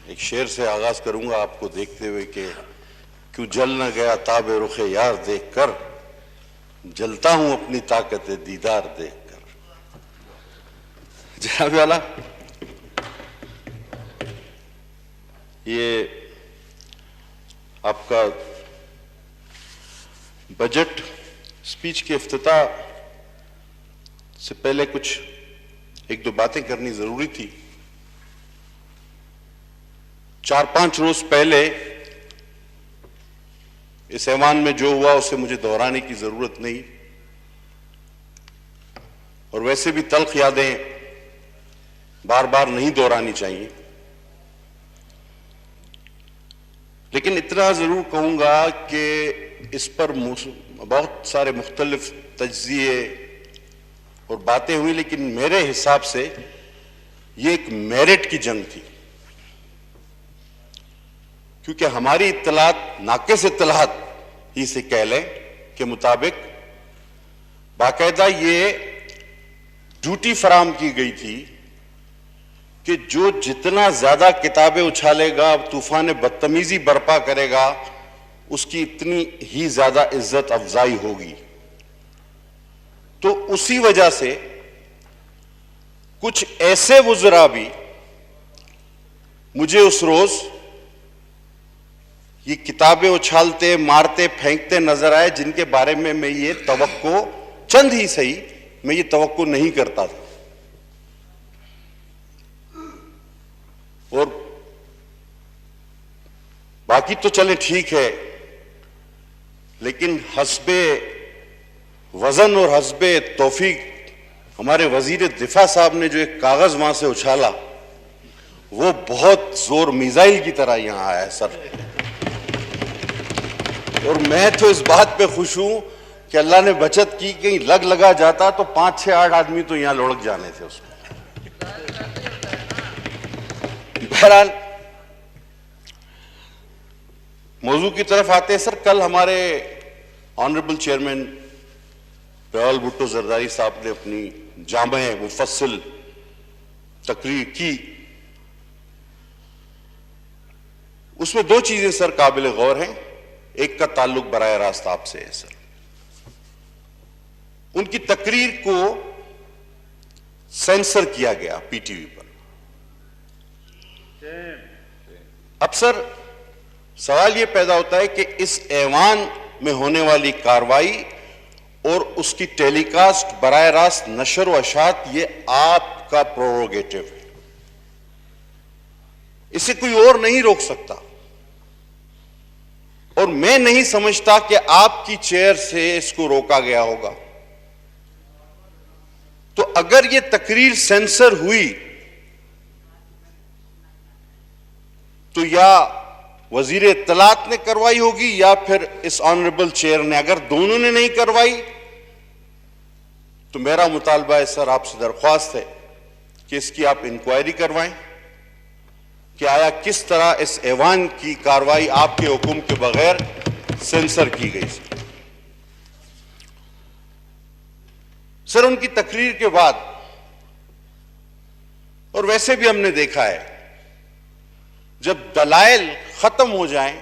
एक शेर से आगाज करूंगा आपको देखते हुए कि क्यों जल न गया ताबे रुखे यार देखकर, जलता हूं अपनी ताकत दीदार देखकर। जनाब वाला, ये आपका बजट स्पीच के इफ्तिताह से पहले कुछ एक दो बातें करनी जरूरी थी। 4-5 रोज पहले इस ऐवान में जो हुआ उसे मुझे दोहराने की जरूरत नहीं, और वैसे भी तल्ख यादें बार बार नहीं दोहरानी चाहिए। लेकिन इतना जरूर कहूंगा कि इस पर बहुत सारे मुख्तलिफ तज्जिए और बातें हुई, लेकिन मेरे हिसाब से ये एक मेरिट की जंग थी, क्योंकि हमारी इत्तलात, नाक़िस इत्तलात ही से कह लें के मुताबिक बाकायदा ये ड्यूटी फराम की गई थी कि जो जितना ज्यादा किताबें उछालेगा, तूफान बदतमीजी बर्पा करेगा, उसकी इतनी ही ज्यादा इज्जत अफजाई होगी। तो उसी वजह से कुछ ऐसे वुज़रा भी मुझे उस रोज ये किताबें उछालते, मारते, फेंकते नजर आए, जिनके बारे में मैं ये तवक्को, चंद ही सही, मैं ये तवक्को नहीं करता था। और बाकी तो चले ठीक है, लेकिन हस्बे वजन और हस्बे तौफीक हमारे वजीर दिफा साहब ने जो एक कागज वहां से उछाला, वो बहुत जोर मिसाइल की तरह यहां आया है सर। और मैं तो इस बात पे खुश हूं कि अल्लाह ने बचत की, कहीं लगा जाता तो 5, 6, 8 आदमी तो यहां लुढ़क जाने थे उसमें। बहरहाल मौजू की तरफ आते हैं सर। कल हमारे ऑनरेबल चेयरमैन बिलावल भुट्टो जरदारी साहब ने अपनी जामे मुफस्सिल तकरीर की। उसमें 2 चीजें सर काबिल गौर हैं। एक का ताल्लुक बराह रास्त आपसे है सर। उनकी तकरीर को सेंसर किया गया पीटीवी पर। अब सर सवाल यह पैदा होता है कि इस ऐवान में होने वाली कार्रवाई और उसकी टेलीकास्ट बराह रास्त नशर व अशात, ये आपका प्रोरोगेटिव है, इसे कोई और नहीं रोक सकता। और मैं नहीं समझता कि आपकी चेयर से इसको रोका गया होगा। तो अगर यह तकरीर सेंसर हुई तो या वजीर इत्तलात ने करवाई होगी या फिर इस ऑनरेबल चेयर ने। अगर दोनों ने नहीं करवाई तो मेरा मुतालबा है सर, आपसे दरख्वास्त है कि इसकी आप इंक्वायरी करवाएं कि आया किस तरह इस ऐवान की कार्रवाई आपके हुक्म के बगैर सेंसर की गई। सर उनकी तकरीर के बाद, और वैसे भी हमने देखा है, जब दलाइल खत्म हो जाएं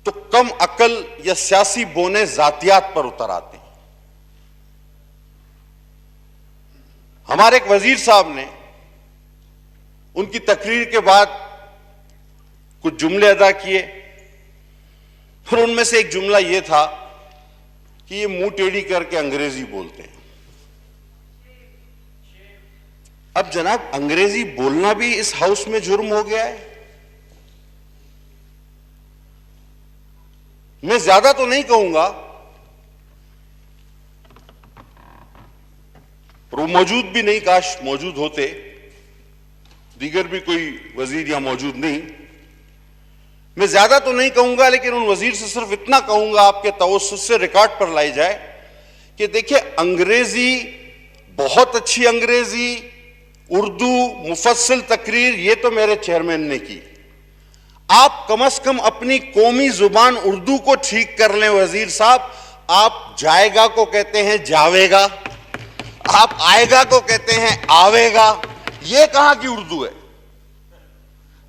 तो कम अकल या सियासी बोने जातियात पर उतर आते हैं। हमारे एक वजीर साहब ने उनकी तकरीर के बाद कुछ जुमले अदा किए, और उनमें से एक जुमला यह था कि ये मुंह टेढ़ी करके अंग्रेजी बोलते हैं। अब जनाब, अंग्रेजी बोलना भी इस हाउस में जुर्म हो गया है। मैं ज्यादा तो नहीं कहूंगा, और वो मौजूद भी नहीं, काश मौजूद होते, दीगर भी कोई वजीर या मौजूद नहीं। मैं ज्यादा तो नहीं कहूंगा, लेकिन उन वजीर से सिर्फ इतना कहूंगा, आपके तवज्जुह से रिकॉर्ड पर लाई जाए कि देखिए, अंग्रेजी, बहुत अच्छी अंग्रेजी, उर्दू मुफस्सिल तकरीर, ये तो मेरे चेयरमैन ने की। आप कम से कम अपनी कौमी जुबान उर्दू को ठीक कर लें वजीर साहब। आप जाएगा को कहते हैं जावेगा, आप आएगा को कहते हैं आवेगा, ये कहां की उर्दू है?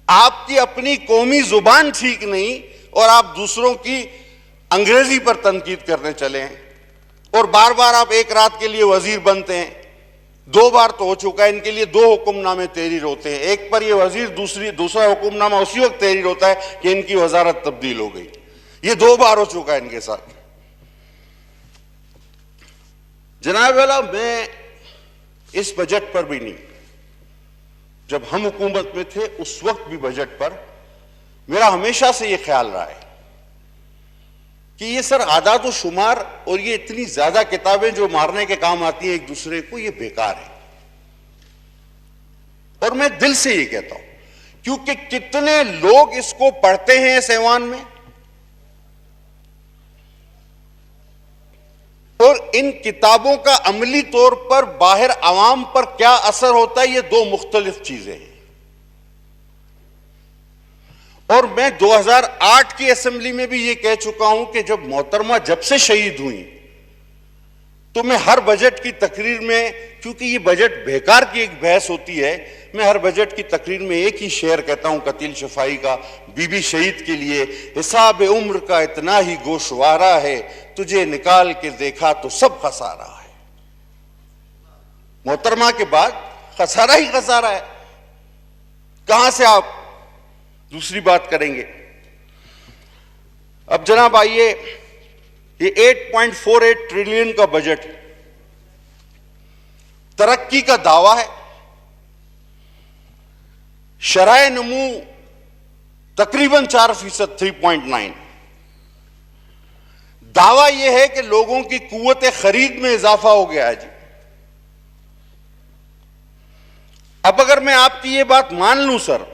आपकी अपनी कौमी जुबान ठीक नहीं और आप दूसरों की अंग्रेजी पर तनकीद करने चले हैं, और बार बार आप एक रात के लिए वजीर बनते हैं। 2 बार तो हो चुका है, इनके लिए 2 हुक्मनामे तहरीर होते हैं, एक पर ये वजीर, दूसरा हुक्मनामा उसी वक्त तहरीर होता है कि इनकी वजारत तब्दील हो गई। ये 2 बार हो चुका है इनके साथ। जनाब वाला, मैं इस बजट पर भी नहीं, जब हम हुकूमत में थे उस वक्त भी बजट पर मेरा हमेशा से यह ख्याल रहा है कि ये सर आदात व शुमार और ये इतनी ज्यादा किताबें जो मारने के काम आती हैं एक दूसरे को, ये बेकार है। और मैं दिल से ये कहता हूं, क्योंकि कितने लोग इसको पढ़ते हैं इस ऐवान में, और इन किताबों का अमली तौर पर बाहर आवाम पर क्या असर होता है, ये 2 मुख्तलिफ चीजें हैं। और मैं 2008 की असेंबली में भी ये कह चुका हूं कि जब मोहतरमा जब से शहीद हुई, तो मैं हर बजट की तकरीर में, क्योंकि ये बजट बेकार की एक बहस होती है, मैं हर बजट की तकरीर में एक ही शेर कहता हूं कतील शफाई का, बीबी शहीद के लिए, हिसाब उम्र का इतना ही गोशवारा है, तुझे निकाल के देखा तो सब खसारा है। मोहतरमा के बाद खसारा ही खसारा है, कहां से आप दूसरी बात करेंगे? अब जनाब आइए, ये 8.48 ट्रिलियन का बजट तरक्की का दावा है, शराय नमू तकरीबन 4%, 3.9। दावा यह है कि लोगों की कुव्वत खरीद में इजाफा हो गया है जी। अब अगर मैं आपकी ये बात मान लूं सर,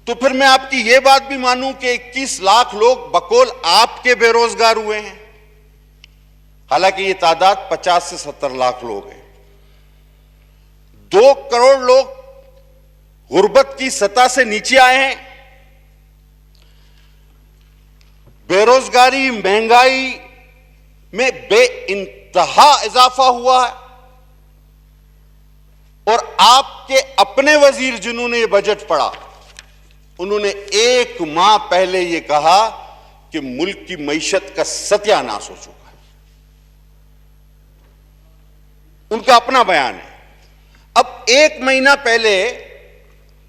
तो फिर मैं आपकी यह बात भी मानूं कि 21 लाख लोग बकौल आपके बेरोजगार हुए हैं, हालांकि यह तादाद 50 से 70 लाख लोग हैं। 2 करोड़ लोग गुर्बत की सतह से नीचे आए हैं। बेरोजगारी, महंगाई में बेइंतहा इजाफा हुआ है, और आपके अपने वजीर जिन्होंने ये बजट पढ़ा, उन्होंने 1 माह पहले यह कहा कि मुल्क की मईशत का सत्यानाश हो चुका है। उनका अपना बयान है। अब 1 महीना पहले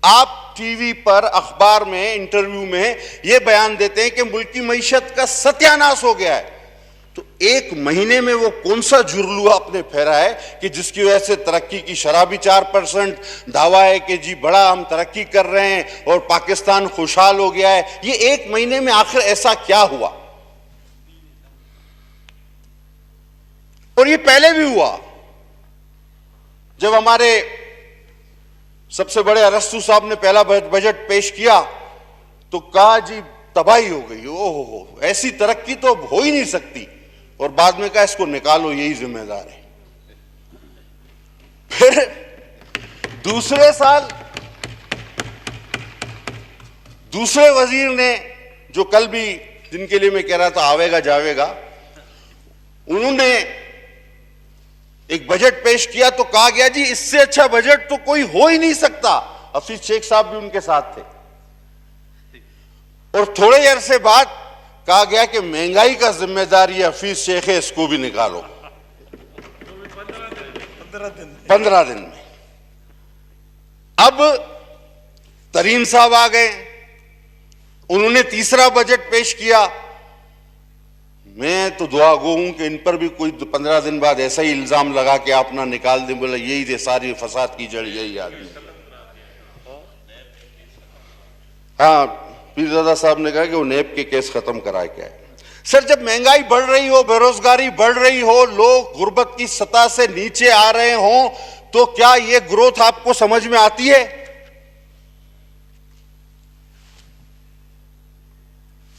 आप टीवी पर, अखबार में, इंटरव्यू में यह बयान देते हैं कि मुल्क की मईशत का सत्यानाश हो गया है। तो 1 महीने में वो कौन सा जुर्लू आपने फेरा है कि जिसकी वजह से तरक्की की शरह भी 4%, दावा है कि जी बड़ा हम तरक्की कर रहे हैं और पाकिस्तान खुशहाल हो गया है। ये 1 महीने में आखिर ऐसा क्या हुआ? और ये पहले भी हुआ, जब हमारे सबसे बड़े अरस्तु साहब ने पहला बजट पेश किया तो कहा जी तबाही हो गई, ओहो ऐसी तरक्की तो हो ही नहीं सकती, और बाद में कहा इसको निकालो, यही जिम्मेदार है। फिर दूसरे साल दूसरे वजीर ने, जो कल भी जिनके लिए मैं कह रहा था आवेगा जावेगा, उन्होंने एक बजट पेश किया तो कहा गया जी इससे अच्छा बजट तो कोई हो ही नहीं सकता। हफीज शेख साहब भी उनके साथ थे। और थोड़े अरसे बाद कहा गया कि महंगाई का जिम्मेदार ये हफीज शेख है, इसको भी निकालो। 15 दिन में। अब तरीन साहब आ गए, उन्होंने तीसरा बजट पेश किया। मैं तो दुआ गो हूं कि इन पर भी कोई 15 दिन बाद ऐसा ही इल्जाम लगा के आप ना निकाल दें, बोला यही थे सारी फसाद की जड़ यही आदमी। हाँ, पीरजादा साहब ने कहा कि वो नेब के केस खत्म कराए क्या है। सर, जब महंगाई बढ़ रही हो, बेरोजगारी बढ़ रही हो, लोग गुर्बत की सतह से नीचे आ रहे हो, तो क्या ये ग्रोथ आपको समझ में आती है?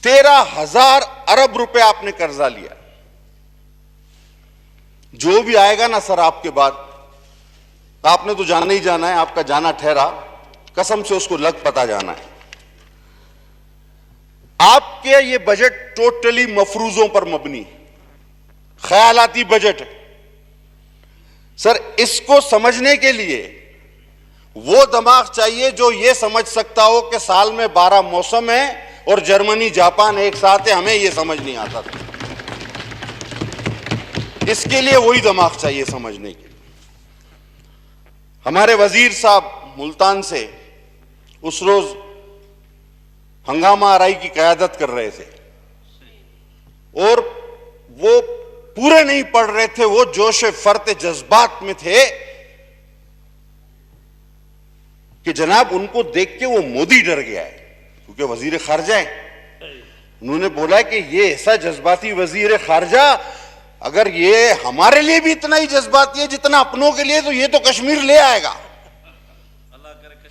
13,000 अरब रुपए आपने कर्जा लिया। जो भी आएगा ना सर आपके बाद, आपने तो जाना ही जाना है, आपका जाना ठहरा, कसम से उसको लग पता जाना है। आपके ये बजट टोटली मफरूजों पर मबनी, ख्यालाती बजट है। सर, इसको समझने के लिए वो दिमाग चाहिए जो ये समझ सकता हो कि साल में 12 मौसम है और जर्मनी जापान एक साथ है, हमें ये समझ नहीं आता था। इसके लिए वही दिमाग चाहिए समझने के लिए। हमारे वजीर साहब मुल्तान से उस रोज हंगामा आरई की क़यादत कर रहे थे और वो पूरे नहीं पढ़ रहे थे, वो जोश फर्ते जज्बात में थे कि जनाब उनको देख के वो मोदी डर गया है, क्योंकि वजीर खारजा है। उन्होंने बोला कि ये ऐसा जज्बाती वजीर खारजा, अगर ये हमारे लिए भी इतना ही जज्बाती है जितना अपनों के लिए, तो ये तो कश्मीर ले आएगा।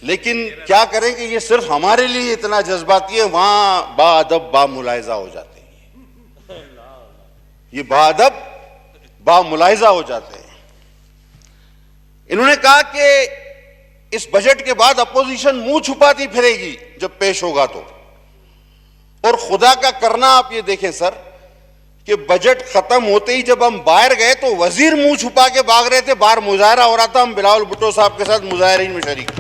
लेकिन क्या करें कि ये सिर्फ हमारे लिए इतना जज्बाती है, वहां बाअदब बामुलायजा हो जाते हैं, ये बाअदब बामुलायजा हो जाते हैं। इन्होंने कहा कि इस बजट के बाद अपोजिशन मुंह छुपाती फिरेगी जब पेश होगा तो। और खुदा का करना आप ये देखें सर कि बजट खत्म होते ही जब हम बाहर गए तो वजीर मुंह छुपा के भाग रहे थे, बाहर मुजाहरा हो रहा था, हम बिलावल भुट्टो साहब के साथ मुजाहरे में शरीक।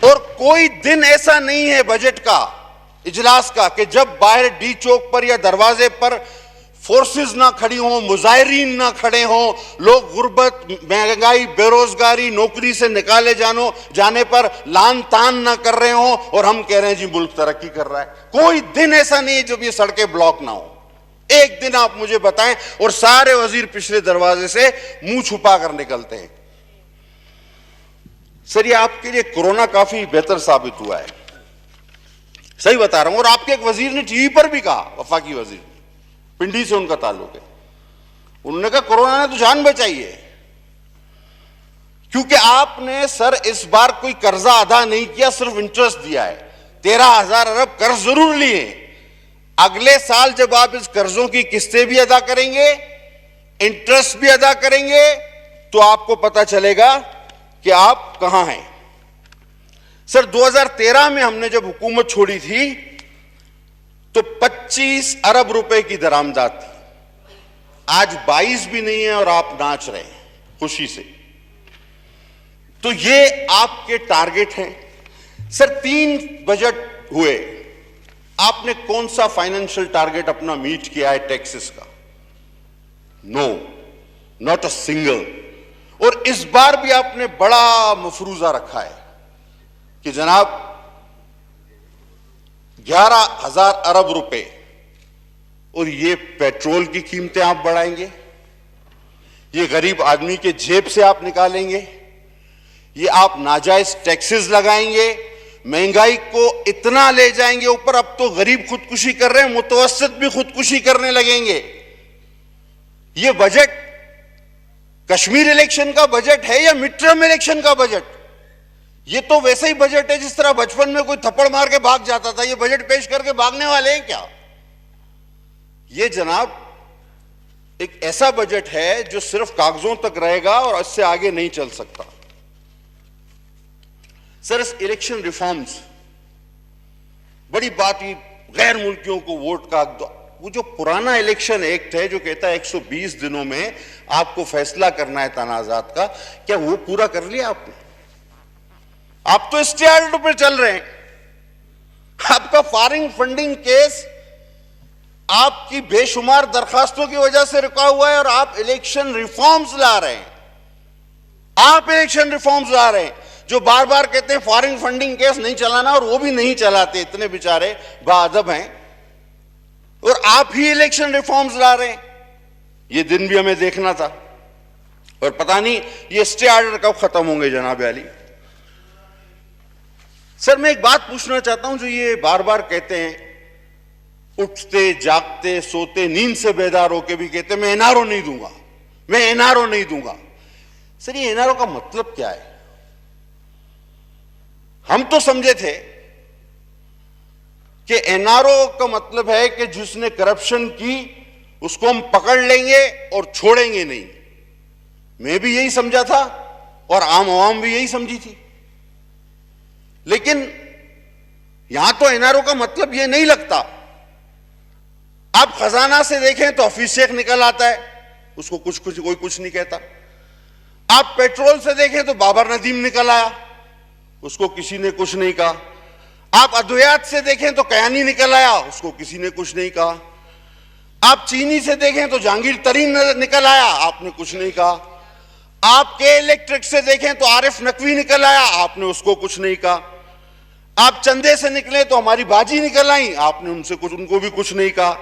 और कोई दिन ऐसा नहीं है बजट का, इजलास का, कि जब बाहर डी चौक पर या दरवाजे पर फोर्सेस ना खड़ी हों, मुजाहिरीन ना खड़े हों, लोग गुर्बत, महंगाई, बेरोजगारी, नौकरी से निकाले जाने पर लान तान ना कर रहे हों और हम कह रहे हैं जी मुल्क तरक्की कर रहा है। कोई दिन ऐसा नहीं है जब ये सड़कें ब्लॉक ना हो। एक दिन आप मुझे बताएं और सारे वजीर पिछले दरवाजे से मुंह छुपा कर निकलते हैं। सर, ये आपके लिए कोरोना काफी बेहतर साबित हुआ है, सही बता रहा हूं। और आपके एक वजीर ने टीवी पर भी कहा, वफाकी वजीर, पिंडी से उनका ताल्लुक है, उन्होंने कहा कोरोना ने तो जान बचाई है, क्योंकि आपने सर इस बार कोई कर्जा अदा नहीं किया, सिर्फ इंटरेस्ट दिया है। 13,000 अरब कर्ज जरूर लिए। अगले साल जब आप इस कर्जों की किस्तें भी अदा करेंगे, इंटरेस्ट भी अदा करेंगे, तो आपको पता चलेगा कि आप कहां हैं। सर, 2013 में हमने जब हुकूमत छोड़ी थी तो 25 अरब रुपए की दरामदाद थी। आज 22 भी नहीं है और आप नाच रहे हैं खुशी से। तो ये आपके टारगेट हैं। सर, 3 बजट हुए, आपने कौन सा फाइनेंशियल टारगेट अपना मीट किया है टैक्सेस का? No, not a single. और इस बार भी आपने बड़ा मफरूजा रखा है कि जनाब 11,000 अरब रुपए, और ये पेट्रोल की कीमतें आप बढ़ाएंगे, ये गरीब आदमी के जेब से आप निकालेंगे, ये आप नाजायज टैक्सेस लगाएंगे, महंगाई को इतना ले जाएंगे ऊपर। अब तो गरीब खुदकुशी कर रहे हैं, मुतवस्सित भी खुदकुशी करने लगेंगे। ये बजट कश्मीर इलेक्शन का बजट है या मिड टर्म इलेक्शन का बजट? ये तो वैसे ही बजट है जिस तरह बचपन में कोई थप्पड़ मार के भाग जाता था। ये बजट पेश करके भागने वाले हैं क्या? ये जनाब एक ऐसा बजट है जो सिर्फ कागजों तक रहेगा और इससे आगे नहीं चल सकता। सर, इस इलेक्शन रिफॉर्म्स, बड़ी बात, ये गैर मुल्कियों को वोट का, वो जो पुराना इलेक्शन एक्ट है जो कहता है 120 दिनों में आपको फैसला करना है तनाजात का, क्या वो पूरा कर लिया आपने? आप तो स्टे ऑर्डर पर चल रहे हैं। आपका फॉरेन फंडिंग केस आपकी बेशुमार दरखास्तों की वजह से रुका हुआ है और आप इलेक्शन रिफॉर्म्स ला रहे हैं। आप इलेक्शन रिफॉर्म्स ला रहे हैं जो बार बार कहते हैं फॉरेन फंडिंग केस नहीं चलाना, और वो भी नहीं चलाते, इतने बेचारे बाअदब हैं। और आप ही इलेक्शन रिफॉर्म्स ला रहे हैं। ये दिन भी हमें देखना था, और पता नहीं ये स्टे ऑर्डर कब खत्म होंगे जनाब अली। सर, मैं एक बात पूछना चाहता हूं, जो ये बार बार कहते हैं, उठते जागते सोते नींद से बेदार होके भी कहते हैं मैं एनआरओ नहीं दूंगा, मैं एनआरओ नहीं दूंगा। सर, ये एनआरओ का मतलब क्या है? हम तो समझे थे कि एनआरओ का मतलब है कि जिसने करप्शन की उसको हम पकड़ लेंगे और छोड़ेंगे नहीं। मैं भी यही समझा था और आम आवाम भी यही समझी थी। लेकिन यहां तो एनआरओ का मतलब यह नहीं लगता। आप खजाना से देखें तो हफीज शेख निकल आता है, उसको कोई कुछ नहीं कहता। आप पेट्रोल से देखें तो बाबर नदीम निकल आया, उसको किसी ने कुछ नहीं कहा। आप अद्वैत से देखें तो कयानी निकल आया, उसको किसी ने कुछ नहीं कहा। आप चीनी से देखें तो जहांगीर तरीन निकल आया, आपने कुछ नहीं कहा। आप के इलेक्ट्रिक से देखें तो आरिफ नकवी निकल आया, आपने उसको कुछ नहीं कहा। आप चंदे से निकले तो हमारी बाजी निकल आई, आपने उनको भी कुछ नहीं कहा।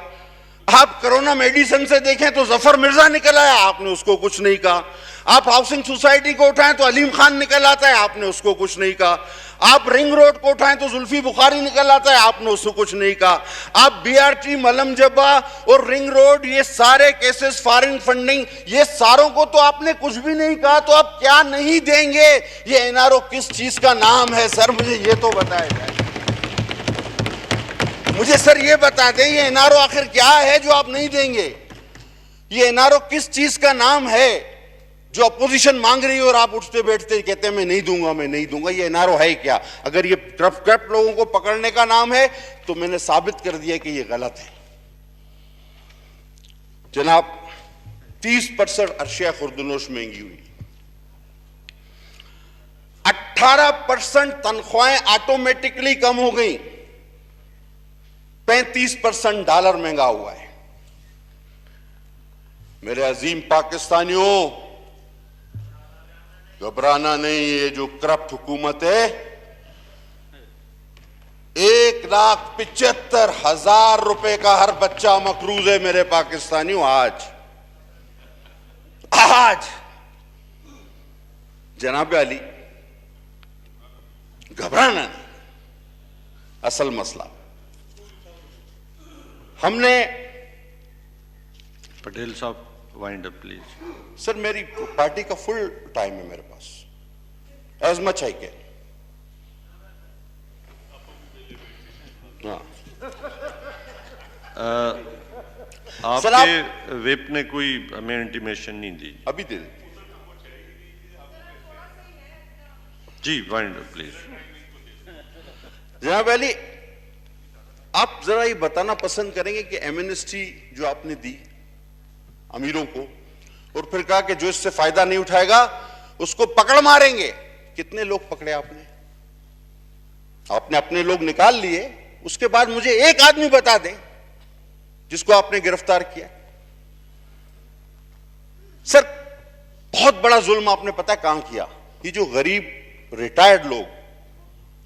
आप कोरोना मेडिसिन से देखें तो जफर मिर्जा निकल आया, आपने उसको कुछ नहीं कहा। आप हाउसिंग सोसाइटी को उठाएं तो अलीम खान निकल आता है, आपने उसको कुछ नहीं कहा। आप रिंग रोड को उठाएं तो जुल्फी बुखारी निकल आता है, आपने उसको कुछ नहीं कहा। आप बीआरटी, मलम जब्बा और रिंग रोड, ये सारे केसेस, फॉरेन फंडिंग, ये सारों को तो आपने कुछ भी नहीं कहा। तो आप क्या नहीं देंगे? ये एनआरओ किस चीज का नाम है सर, मुझे ये तो बताया जाए। मुझे सर ये बता दें, ये एनआरओ आखिर क्या है जो आप नहीं देंगे? ये एनआरओ किस चीज का नाम है जो अपोजिशन मांग रही है और आप उठते बैठते कहते हैं मैं नहीं दूंगा, मैं नहीं दूंगा? ये एनआरओ है क्या? अगर ये करप्ट लोगों को पकड़ने का नाम है तो मैंने साबित कर दिया कि ये गलत है। जनाब, 30% अर्शिया खुर्दनोश महंगी हुई, 18% तनख्वाहें ऑटोमेटिकली कम हो गई, 35% डॉलर महंगा हुआ है। मेरे अजीम पाकिस्तानियों, घबराना नहीं। ये जो करप्ट हुकूमत है, 1,75,000 रुपए का हर बच्चा मकरूज है मेरे पाकिस्तानियों। आज जनाब अली, घबराना नहीं। असल मसला हमने, पटेल साहब वाइंड अप प्लीज। सर मेरी पार्टी का फुल टाइम है मेरे पास, एज मच आई कैन। आपके विप ने कोई हमें इंटीमेशन नहीं दी? अभी दे दे जी, वाइंड अप प्लीज। जनाब अली, आप जरा ये बताना पसंद करेंगे कि एमनेस्टी जो आपने दी अमीरों को और फिर कहा कि जो इससे फायदा नहीं उठाएगा उसको पकड़ मारेंगे, कितने लोग पकड़े आपने? आपने अपने लोग निकाल लिए, उसके बाद मुझे एक आदमी बता दें जिसको आपने गिरफ्तार किया। सर बहुत बड़ा जुल्म आपने पता है कहां किया? ये जो गरीब रिटायर्ड लोग,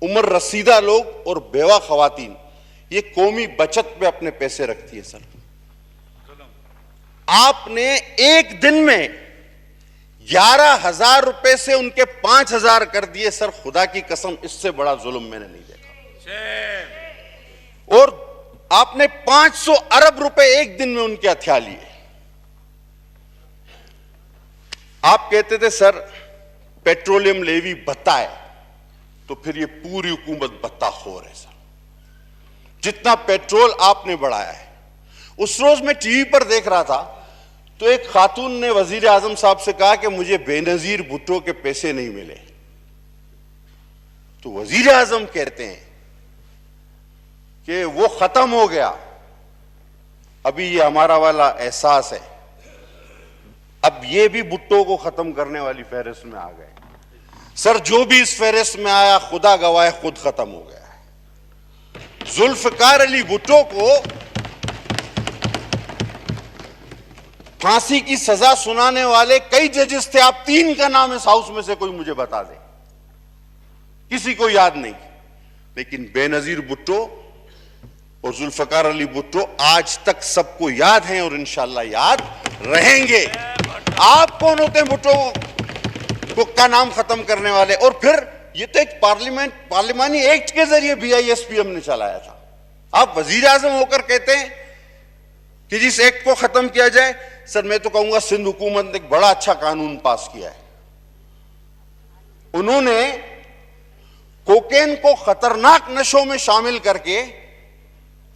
उम्र रसीदा लोग और बेवा खवातीन, ये कौमी बचत पे अपने पैसे रखती है। सर आपने एक दिन में 11,000 रुपए से उनके 5,000 कर दिए। सर खुदा की कसम, इससे बड़ा जुल्म मैंने नहीं देखा। और आपने 500 अरब रुपए एक दिन में उनके हथिया लिए। आप कहते थे सर पेट्रोलियम लेवी भत्ता है, तो फिर ये पूरी हुकूमत भत्ताखोर है। सर जितना पेट्रोल आपने बढ़ाया है, उस रोज मैं टीवी पर देख रहा था तो एक खातून ने वजीर आजम साहब से कहा कि मुझे बेनजीर भुट्टो के पैसे नहीं मिले। तो वजीर आजम कहते हैं कि वो खत्म हो गया, अभी ये हमारा वाला एहसास है। अब ये भी भुट्टो को खत्म करने वाली फहरिस्त में आ गए। सर जो भी इस फहरिस्त में आया, खुदा गवाह, खुद खत्म हो गया है। जुल्फकार अली भुट्टो को फांसी की सजा सुनाने वाले कई जजेस थे। आप 3 का नाम इस हाउस में से कोई मुझे बता दे, किसी को याद नहीं। लेकिन बेनजीर भुट्टो और जुल्फकार अली भुट्टो आज तक सबको याद हैं और इंशाल्लाह याद रहेंगे। आप कौन होते हैं भुट्टो का नाम खत्म करने वाले? और फिर ये तो एक पार्लिमानी एक्ट के जरिए BISPM ने चलाया था। आप वजीर आजम होकर कहते हैं कि जिस एक्ट को खत्म किया जाए। सर मैं तो कहूंगा सिंध हुकूमत ने एक बड़ा अच्छा कानून पास किया है। उन्होंने कोकेन को खतरनाक नशों में शामिल करके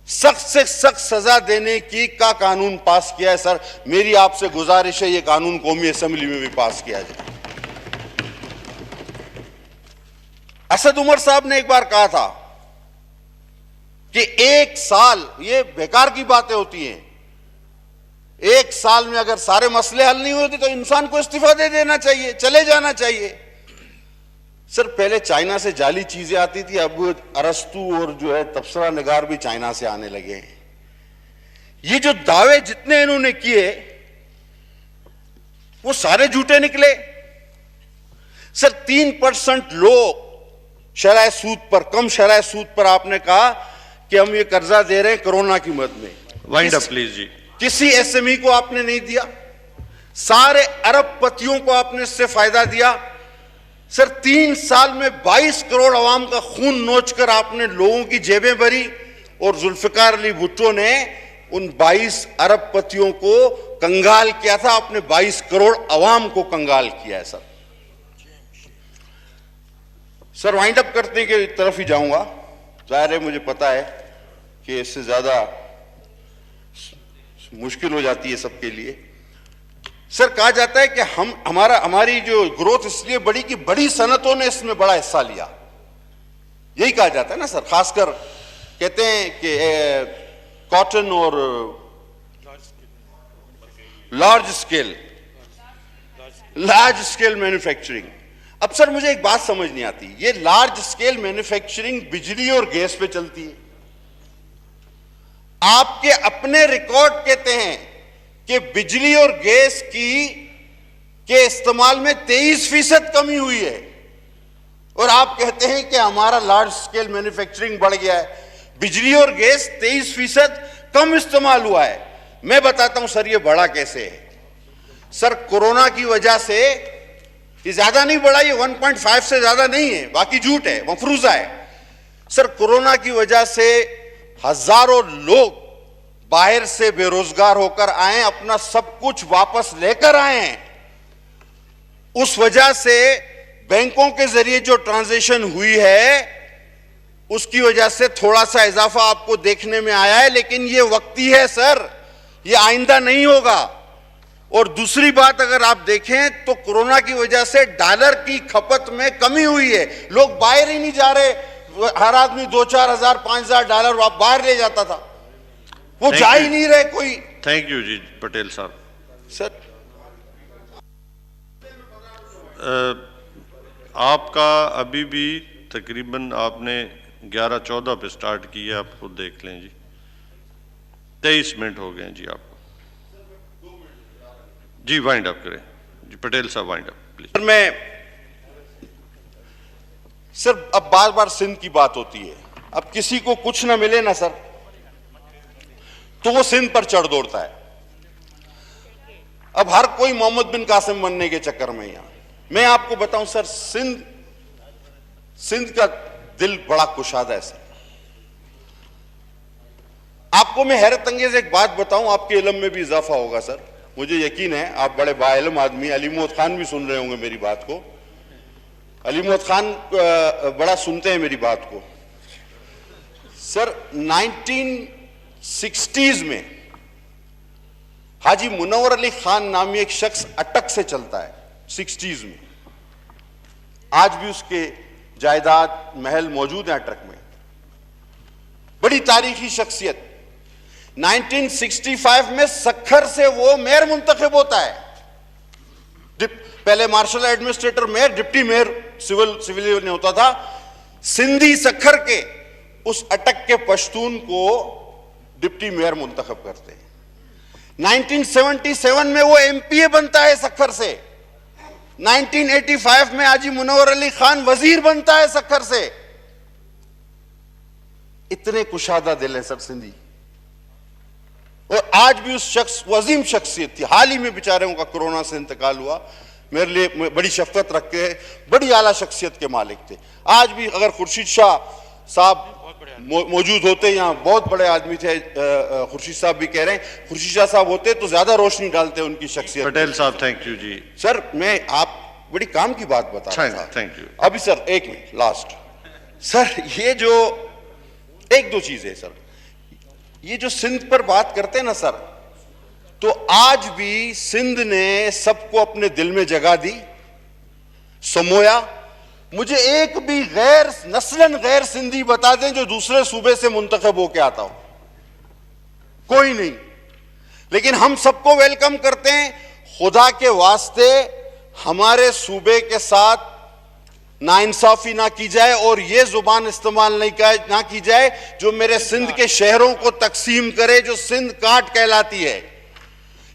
सख्त से सख्त सजा देने की का कानून पास किया है। सर मेरी आपसे गुजारिश है, यह कानून कौमी असेंबली में भी पास किया जाए। असद उमर साहब ने एक बार कहा था कि 1 साल, ये बेकार की बातें होती हैं, एक साल में अगर सारे मसले हल नहीं होते तो इंसान को इस्तीफा दे देना चाहिए, चले जाना चाहिए। सर पहले चाइना से जाली चीजें आती थी, अब अरस्तु और जो है तबसरा निगार भी चाइना से आने लगे हैं। ये जो दावे जितने इन्होंने किए वो सारे झूठे निकले। सर 3% लोग शरह सूद पर, कम शरह सूद पर आपने कहा कि हम ये कर्जा दे रहे हैं कोरोना की मद में। वाइंड अप प्लीज जी। किसी एसएमई को आपने नहीं दिया, सारे अरबपतियों को आपने इससे फायदा दिया। सर 3 साल में 22 करोड़ अवाम का खून नोचकर आपने लोगों की जेबें भरी और जुल्फिकार अली भुट्टो ने उन 22 अरबपतियों को कंगाल किया था। आपने 22 करोड़ अवाम को कंगाल किया है। सर वाइंड अप करने की तरफ ही जाऊंगा। जाहिर है मुझे पता है कि इससे ज्यादा मुश्किल हो जाती है सबके लिए। सर कहा जाता है कि हमारी जो ग्रोथ इसलिए बढ़ी कि बड़ी सनतों ने इसमें बड़ा हिस्सा लिया, यही कहा जाता है ना सर। खासकर कहते हैं कि कॉटन और लार्ज स्केल मैन्युफैक्चरिंग। अब सर मुझे एक बात समझ नहीं आती, ये लार्ज स्केल मैन्युफैक्चरिंग बिजली और गैस पे चलती है। आपके अपने रिकॉर्ड कहते हैं कि बिजली और गैस के इस्तेमाल में 23% कमी हुई है, और आप कहते हैं कि हमारा लार्ज स्केल मैन्युफैक्चरिंग बढ़ गया है। बिजली और गैस 23% कम इस्तेमाल हुआ है। मैं बताता हूं सर ये बढ़ा कैसे है। सर कोरोना की वजह से ये ज्यादा नहीं बढ़ा, ये 1.5 से ज्यादा नहीं है, बाकी झूठ है, मफरूजा है। सर कोरोना की वजह से हजारों लोग बाहर से बेरोजगार होकर आए, अपना सब कुछ वापस लेकर आए हैं। उस वजह से बैंकों के जरिए जो ट्रांजैक्शन हुई है उसकी वजह से थोड़ा सा इजाफा आपको देखने में आया है, लेकिन ये वक्ती है सर, ये आइंदा नहीं होगा। और दूसरी बात अगर आप देखें तो कोरोना की वजह से डॉलर की खपत में कमी हुई है। लोग बाहर ही नहीं जा रहे, हर आदमी 2-4 हजार 5 हजार डॉलर बाहर ले जाता था, वो जा ही नहीं रहे कोई। थैंक यू जी पटेल साहब। सर आपका अभी भी तकरीबन आपने 11-14 पे स्टार्ट किया, आप खुद देख लें जी। 23 मिनट हो गए जी आपको। जी वाइंड अप करें जी, पटेल साहब वाइंड अप प्लीज। सर अब बार बार सिंध की बात होती है, अब किसी को कुछ ना मिले ना सर तो वो सिंध पर चढ़ दौड़ता है। अब हर कोई मोहम्मद बिन कासिम बनने के चक्कर में। यहां मैं आपको बताऊं सर, सिंध का दिल बड़ा कुशादा है सर। आपको मैं हैरत अंगेज एक बात बताऊं, आपके इल्म में भी इजाफा होगा सर, मुझे यकीन है आप बड़े बाइल्म आदमी। अली मोहम्मद खान भी सुन रहे होंगे मेरी बात को। अली मोहम्मद खान बड़ा सुनते हैं मेरी बात को। सर 1960s में हाजी मुनव्वर अली खान नामी एक शख्स अटक से चलता है 60s में। आज भी उसके जायदाद महल मौजूद है अटक में, बड़ी तारीखी शख्सियत। 1965 में सखर से वो मेयर मुंतखब होता है। पहले martial administrator mayor, deputy mayor civil ने होता था। सिंधी सखर के उस अटक के पश्तून को डिप्टी मेयर मुंतखब करते हैं। 1977 में वो एमपीए बनता है सखर से। 1985 में हाजी मुनव्वर अली खान वजीर बनता है सखर से। इतने कुशादा दिल है सर सिंधी, और आज भी उस शख्स, वो अजीम शख्सियत थी। हाल ही में बेचारे उनका कोरोना से इंतकाल हुआ। मेरे लिए बड़ी शफकत रखते हैं, बड़ी आला शख्सियत के मालिक थे। आज भी अगर खुर्शीद शाह साहब मौजूद होते, यहाँ बहुत बड़े आदमी थे, खुर्शीद साहब भी कह रहे हैं, खुर्शीद शाह साहब होते तो ज्यादा रोशनी डालते उनकी शख्सियत। पटेल साहब थैंक यू जी। सर मैं आप बड़ी काम की बात बता रहा था। Thank you. अभी सर एक मिनट लास्ट। सर ये जो एक दो चीजें सर, ये जो सिंध पर बात करते हैं ना सर, तो आज भी सिंध ने सबको अपने दिल में जगह दी, समोया। मुझे एक भी नस्लन गैर सिंधी बता दें जो दूसरे सूबे से मुंतखब होके आता हो, कोई नहीं। लेकिन हम सबको वेलकम करते हैं। खुदा के वास्ते हमारे सूबे के साथ नाइंसाफी ना की जाए और ये जुबान इस्तेमाल ना की जाए जो मेरे सिंध के शहरों को तकसीम करे, जो सिंध काट कहलाती है,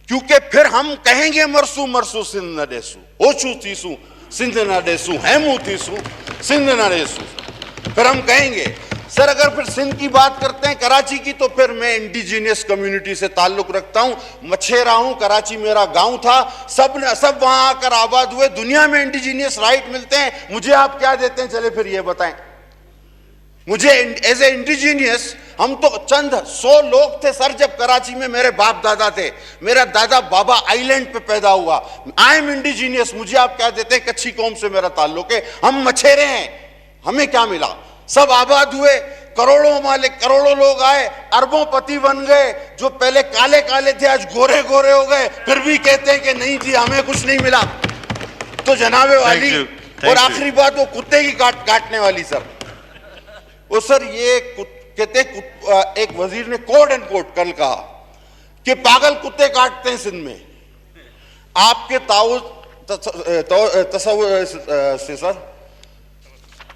क्योंकि फिर हम कहेंगे मरसू मरसू सिंध न डेसू, ओछू थीसू सिंध न डेसू, हैमू थीसू सिंध न डेसू। फिर हम कहेंगे। सर अगर फिर सिंध की बात करते हैं कराची की, तो फिर मैं इंडिजीनियस कम्युनिटी से ताल्लुक रखता हूं, मछेरा हूं, कराची मेरा गांव था, सब वहां आकर आबाद हुए। दुनिया में इंडिजीनियस राइट मिलते हैं, मुझे आप क्या देते हैं? चले फिर ये बताएं मुझे एज ए इंडिजीनियस। हम तो चंद 100 लोग थे सर जब कराची में मेरे बाप दादा थे। मेरा दादा बाबा आइलैंड पे पैदा हुआ। I am indigenous. मुझे आप क्या देते हैं? कच्ची कौम से मेरा ताल्लुक है, हम मछेरे हैं। हमें क्या मिला? सब आबाद हुए, करोड़ों मालिक, करोड़ों लोग आए, अरबों पति बन गए। जो पहले काले काले थे आज गोरे गोरे हो गए, फिर भी कहते हैं कि नहीं जी हमें कुछ नहीं मिला। तो जनाबे वाली और आखिरी बात वो कुत्ते की काटने वाली सर। वो सर ये कहते एक वजीर ने कोड एंड कोड कल कहा कि पागल कुत्ते काटते हैं सिंध में। आपके तसव्वुर से सर,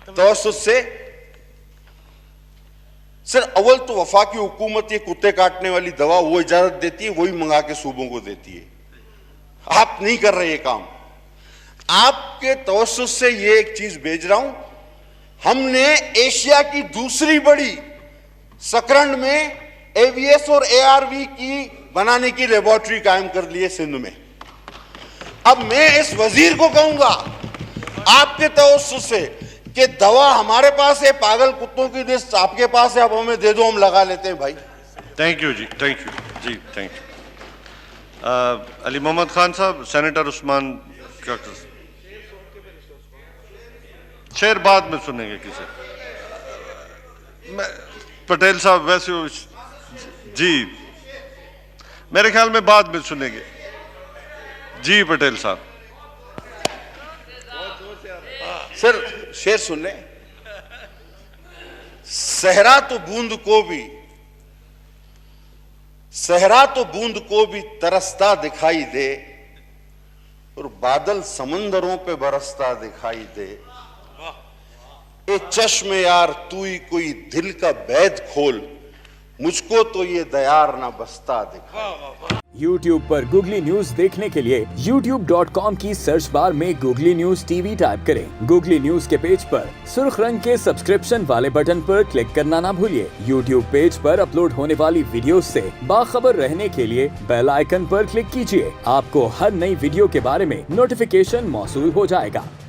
तवस्सुत से सर, अव्वल तो वफाकी हुकूमत ये कुत्ते काटने वाली दवा वो इजाजत देती है, वही मंगा के सूबों को देती है। आप नहीं कर रहे ये काम। आपके तवस्सुत से ये एक चीज भेज रहा हूं, हमने एशिया की दूसरी बड़ी सकरंड में एवीएस और एआरवी की बनाने की लेबोरेटरी कायम कर ली है सिंध में। अब मैं इस वजीर को कहूंगा आपके तवस्सुत से कि दवा हमारे पास है, पागल कुत्तों की लिस्ट आपके पास है, अब हमें दे दो, हम लगा लेते हैं भाई। Thank you ji, thank you ji, thank you. Ali Mohammad Khan साहब, सेनेटर उस्मान का शेर बाद में सुनेंगे किसे? पटेल साहब वैसे जी मेरे ख्याल में बाद में सुनेंगे जी। पटेल साहब सर शेर सुन ले। सहरा तो बूंद को भी तरसता दिखाई दे और बादल समंदरों पे बरसता दिखाई दे। ए चश्म यार तू ही कोई दिल का बैद खोल, मुझको तो ये दयार ना बसता दिखाई। YouTube पर गूगली न्यूज देखने के लिए youtube.com की सर्च बार में गूगली न्यूज टीवी टाइप करें। गूगली न्यूज के पेज पर सुर्ख रंग के सब्सक्रिप्शन वाले बटन पर क्लिक करना ना भूलिए। YouTube पेज पर अपलोड होने वाली वीडियोस से बाखबर रहने के लिए बेल आइकन पर क्लिक कीजिए। आपको हर नई वीडियो के बारे में नोटिफिकेशन मौसूल हो जाएगा।